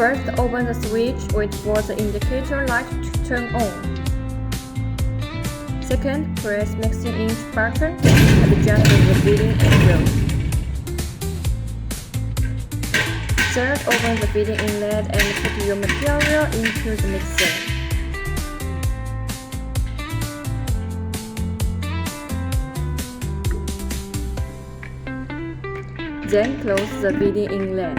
First, open the switch, wait for the indicator light to turn on. Second, press mixing inch button and adjust the feeding angle. Third, open the feeding inlet and put your material into the mixer. Then close the feeding inlet.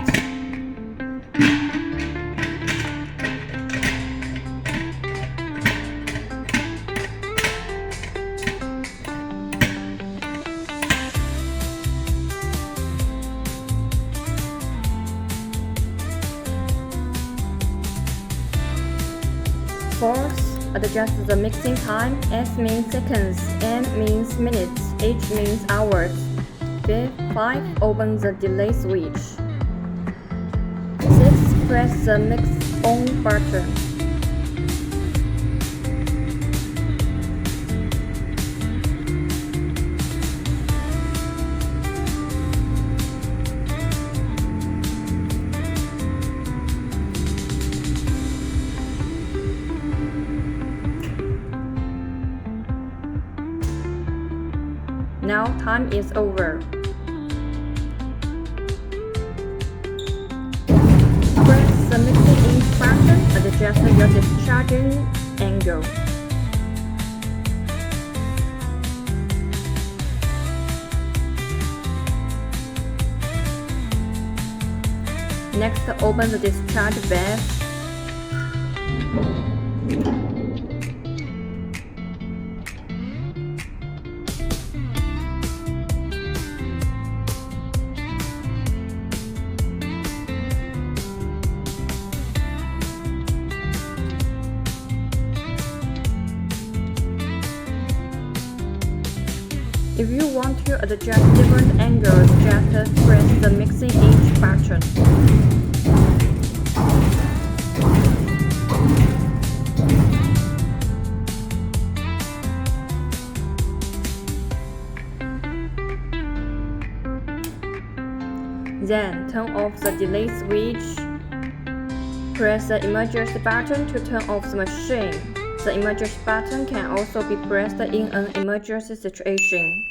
Fourth, adjust the mixing time. S means seconds, M means minutes, H means hours. 5. Open the delay switch. 6. Press the mix on button. Now time is over. Press the mixing inch button and adjust your discharging angle. Next, open the discharge valve. If you want to adjust different angles, just press the mixing inch button. Then turn off the delay switch. Press the emergency button to turn off the machine. The emergency button can also be pressed in an emergency situation.